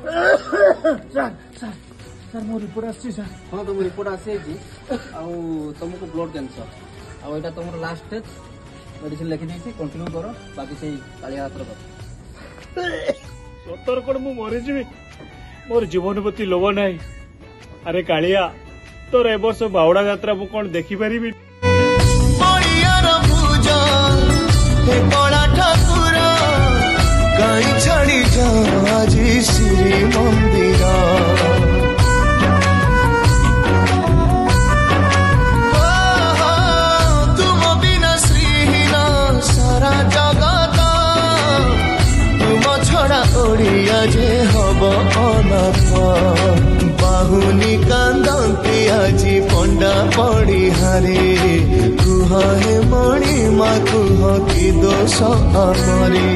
Sir मो report आसी sir. हाँ तुम रिपोर्ट आसी तुमको ब्लड कैंसर आईटा तुम लास्ट स्टेज मेडिसिन लिखी दी कंटिन्यू कर बाकी से कालिया हाथ सतर कौन मु मरीजी मोर जीवन प्रति लोभ ना। अरे कालिया तोर ए वर्ष बाहुड़ा यात्रा मु कौन देखी पारि छाड़ी आज श्री मंदिर तुम बिना श्रीहीन सारा जगत तुम छड़ा ओडिया जे हब अनाथ बाहुनी कांदती आजी पंडा पड़ी हारे कुह हे मणिमा कुह कि दोष आमरे।